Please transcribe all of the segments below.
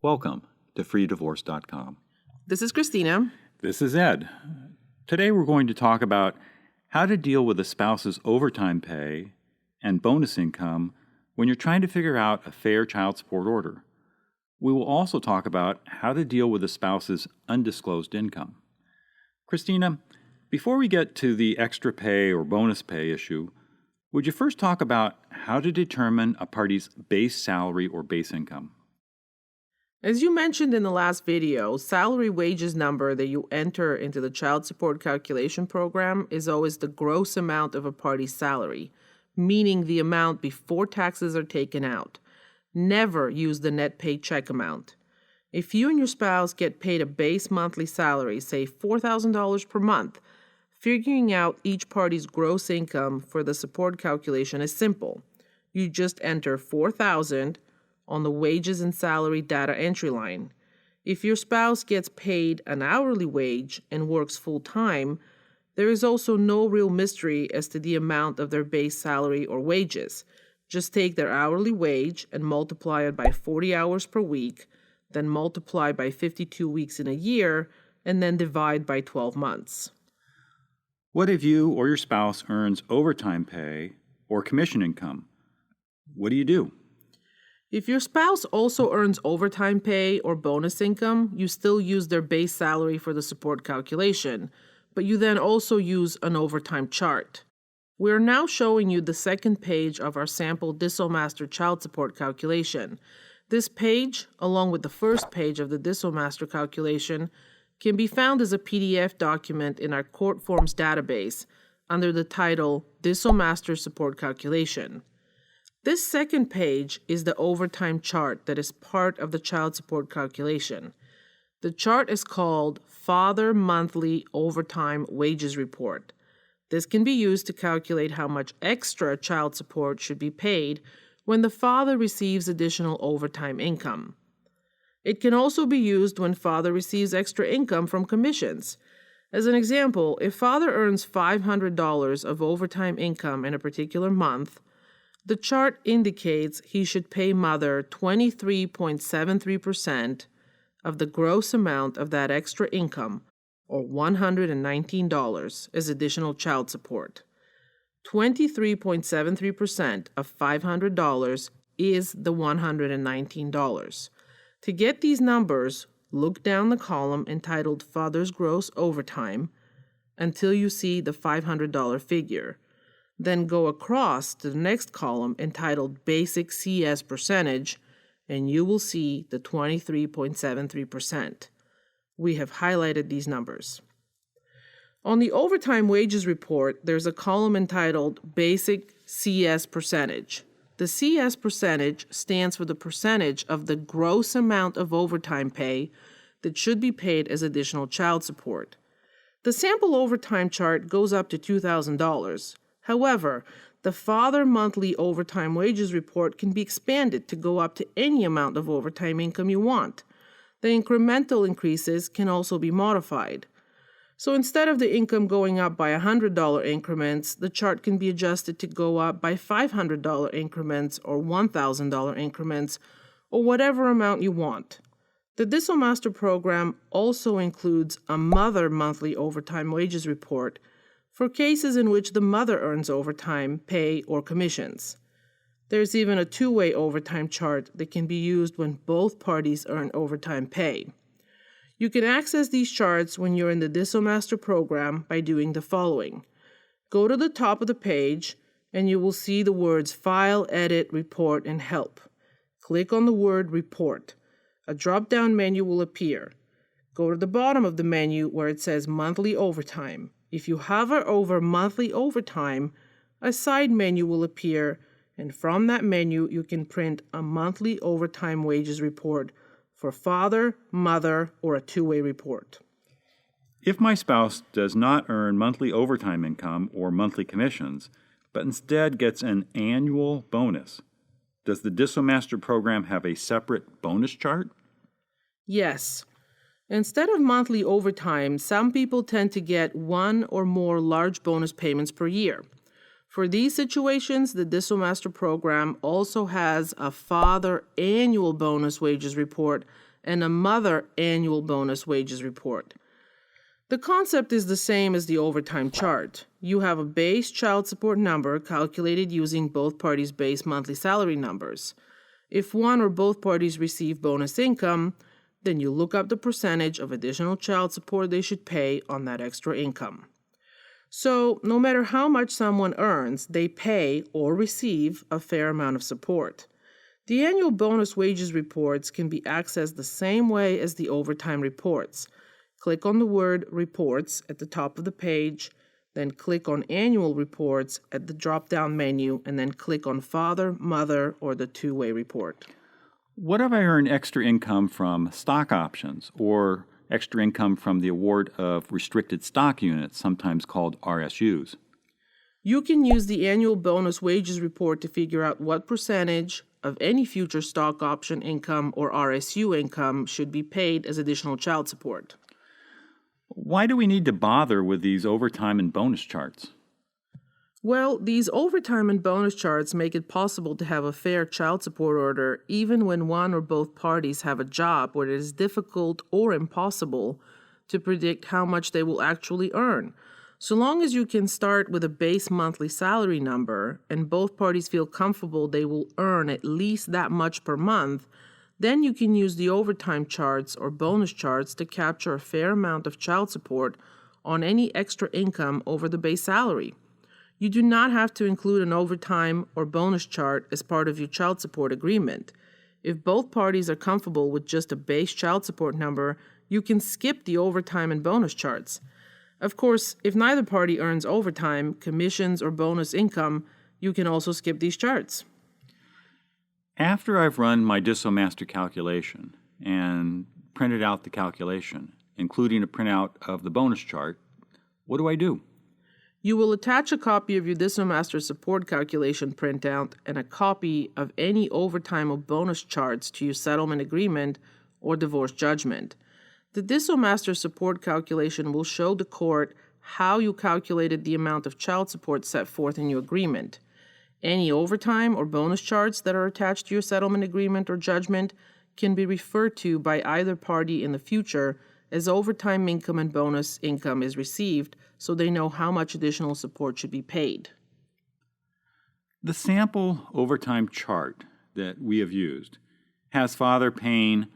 Welcome to freedivorce.com. This is Christina. This is Ed. Today we're going to talk about how to deal with a spouse's overtime pay and bonus income when you're trying to figure out a fair child support order. We will also talk about how to deal with a spouse's undisclosed income. Christina, before we get to the extra pay or bonus pay issue, would you first talk about how to determine a party's base salary or base income? As you mentioned in the last video, salary wages number that you enter into the child support calculation program is always the gross amount of a party's salary, meaning the amount before taxes are taken out. Never use the net paycheck amount. If you and your spouse get paid a base monthly salary, say $4,000 per month, figuring out each party's gross income for the support calculation is simple. You just enter $4,000 on the wages and salary data entry line. If your spouse gets paid an hourly wage and works full-time, there is also no real mystery as to the amount of their base salary or wages. Just take their hourly wage and multiply it by 40 hours per week, then multiply by 52 weeks in a year, and then divide by 12 months. What if you or your spouse earns overtime pay or commission income? What do you do? If your spouse also earns overtime pay or bonus income, you still use their base salary for the support calculation, but you then also use an overtime chart. We are now showing you the second page of our sample Dissomaster child support calculation. This page, along with the first page of the Dissomaster calculation, can be found as a PDF document in our court forms database under the title Dissomaster Support Calculation. This second page is the overtime chart that is part of the child support calculation. The chart is called Father Monthly Overtime Wages Report. This can be used to calculate how much extra child support should be paid when the father receives additional overtime income. It can also be used when father receives extra income from commissions. As an example, if father earns $500 of overtime income in a particular month, the chart indicates he should pay mother 23.73% of the gross amount of that extra income, or $119, as additional child support. 23.73% of $500 is the $119. To get these numbers, look down the column entitled Father's Gross Overtime until you see the $500 figure. Then go across to the next column entitled Basic CS Percentage, and you will see the 23.73%. We have highlighted these numbers. On the overtime wages report, there's a column entitled Basic CS Percentage. The CS percentage stands for the percentage of the gross amount of overtime pay that should be paid as additional child support. The sample overtime chart goes up to $2,000. However, the father monthly overtime wages report can be expanded to go up to any amount of overtime income you want. The incremental increases can also be modified. So instead of the income going up by $100 increments, the chart can be adjusted to go up by $500 increments or $1,000 increments, or whatever amount you want. The Dissomaster program also includes a mother monthly overtime wages report for cases in which the mother earns overtime pay or commissions. There's even a two-way overtime chart that can be used when both parties earn overtime pay. You can access these charts when you're in the Dissomaster program by doing the following. Go to the top of the page and you will see the words File, Edit, Report, and Help. Click on the word Report. A drop-down menu will appear. Go to the bottom of the menu where it says Monthly Overtime. If you hover over Monthly Overtime, a side menu will appear, and from that menu you can print a monthly overtime wages report for father, mother, or a two-way report. If my spouse does not earn monthly overtime income or monthly commissions, but instead gets an annual bonus, does the Dissomaster program have a separate bonus chart? Yes. Instead of monthly overtime, some people tend to get one or more large bonus payments per year. For these situations, the Dissomaster program also has a father annual bonus wages report and a mother annual bonus wages report. The concept is the same as the overtime chart. You have a base child support number calculated using both parties' base monthly salary numbers. If one or both parties receive bonus income, then you look up the percentage of additional child support they should pay on that extra income. So, no matter how much someone earns, they pay or receive a fair amount of support. The annual bonus wages reports can be accessed the same way as the overtime reports. Click on the word Reports at the top of the page, then click on Annual Reports at the drop-down menu, and then click on Father, Mother, or the two-way report. What if I earn extra income from stock options or extra income from the award of restricted stock units, sometimes called RSUs? You can use the annual bonus wages report to figure out what percentage of any future stock option income or RSU income should be paid as additional child support. Why do we need to bother with these overtime and bonus charts? Well, these overtime and bonus charts make it possible to have a fair child support order even when one or both parties have a job where it is difficult or impossible to predict how much they will actually earn. So long as you can start with a base monthly salary number and both parties feel comfortable they will earn at least that much per month, then you can use the overtime charts or bonus charts to capture a fair amount of child support on any extra income over the base salary. You do not have to include an overtime or bonus chart as part of your child support agreement. If both parties are comfortable with just a base child support number, you can skip the overtime and bonus charts. Of course, if neither party earns overtime, commissions, or bonus income, you can also skip these charts. After I've run my Dissomaster calculation and printed out the calculation, including a printout of the bonus chart, what do I do? You will attach a copy of your Dissomaster support calculation printout and a copy of any overtime or bonus charts to your settlement agreement or divorce judgment. The Dissomaster support calculation will show the court how you calculated the amount of child support set forth in your agreement. Any overtime or bonus charts that are attached to your settlement agreement or judgment can be referred to by either party in the future as overtime income and bonus income is received, so they know how much additional support should be paid. The sample overtime chart that we have used has father paying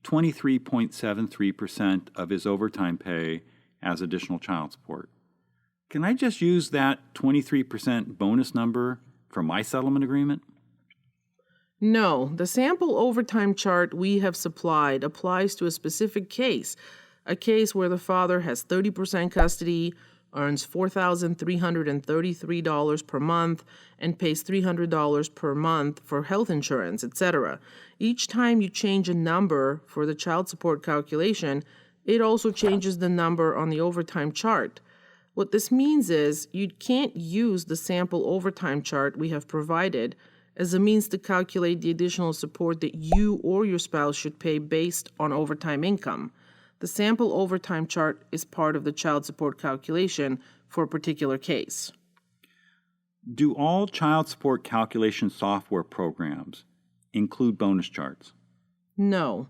23.73% of his overtime pay as additional child support. Can I just use that 23% bonus number for my settlement agreement? No, the sample overtime chart we have supplied applies to a specific case, a case where the father has 30% custody, earns $4,333 per month, and pays $300 per month for health insurance, etc. Each time you change a number for the child support calculation, it also changes the number on the overtime chart. What this means is you can't use the sample overtime chart we have provided as a means to calculate the additional support that you or your spouse should pay based on overtime income. The sample overtime chart is part of the child support calculation for a particular case. Do all child support calculation software programs include bonus charts? No.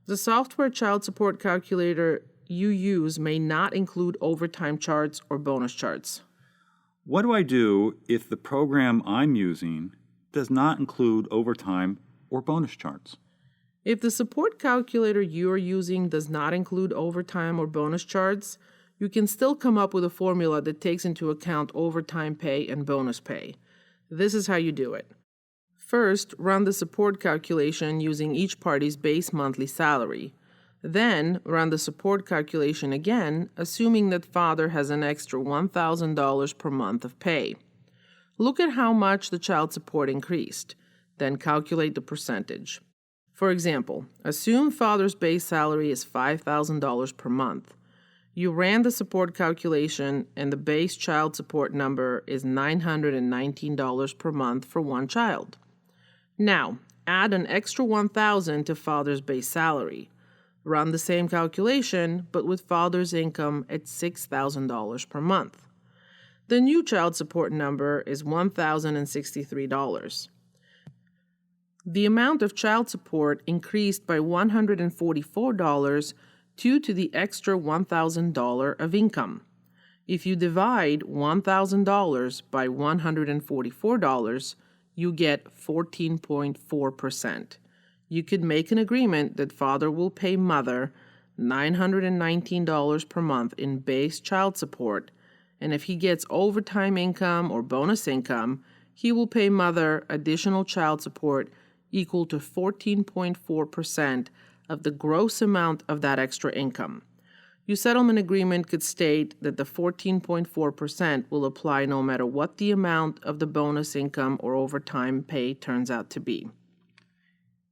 The software child support calculator you use may not include overtime charts or bonus charts. What do I do if the program I'm using does not include overtime or bonus charts? If the support calculator you are using does not include overtime or bonus charts, you can still come up with a formula that takes into account overtime pay and bonus pay. This is how you do it. First, run the support calculation using each party's base monthly salary. Then, run the support calculation again, assuming that father has an extra $1,000 per month of pay. Look at how much the child support increased. Then calculate the percentage. For example, assume father's base salary is $5,000 per month. You ran the support calculation and the base child support number is $919 per month for one child. Now, add an extra $1,000 to father's base salary. Run the same calculation, but with father's income at $6,000 per month. The new child support number is $1,063. The amount of child support increased by $144 due to the extra $1,000 of income. If you divide $1,000 by $144, you get 14.4%. You could make an agreement that father will pay mother $919 per month in base child support, and if he gets overtime income or bonus income, he will pay mother additional child support equal to 14.4% of the gross amount of that extra income. Your settlement agreement could state that the 14.4% will apply no matter what the amount of the bonus income or overtime pay turns out to be.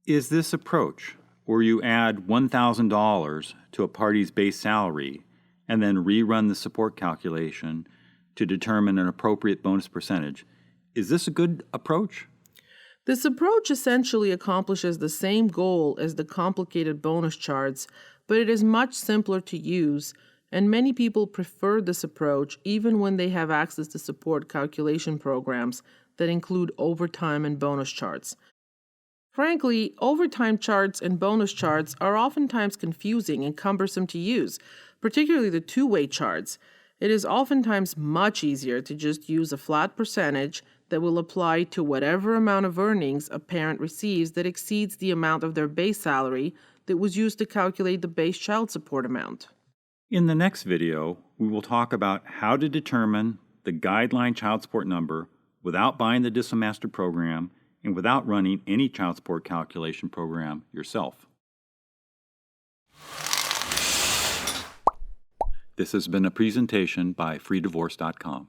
Is this approach, where you add $1,000 to a party's base salary and then rerun the support calculation to determine an appropriate bonus percentage, is this a good approach? This approach essentially accomplishes the same goal as the complicated bonus charts, but it is much simpler to use, and many people prefer this approach even when they have access to support calculation programs that include overtime and bonus charts. Frankly, overtime charts and bonus charts are oftentimes confusing and cumbersome to use, particularly the two-way charts. It is oftentimes much easier to just use a flat percentage that will apply to whatever amount of earnings a parent receives that exceeds the amount of their base salary that was used to calculate the base child support amount. In the next video, we will talk about how to determine the guideline child support number without buying the Dissomaster program and without running any child support calculation program yourself. This has been a presentation by freedivorce.com.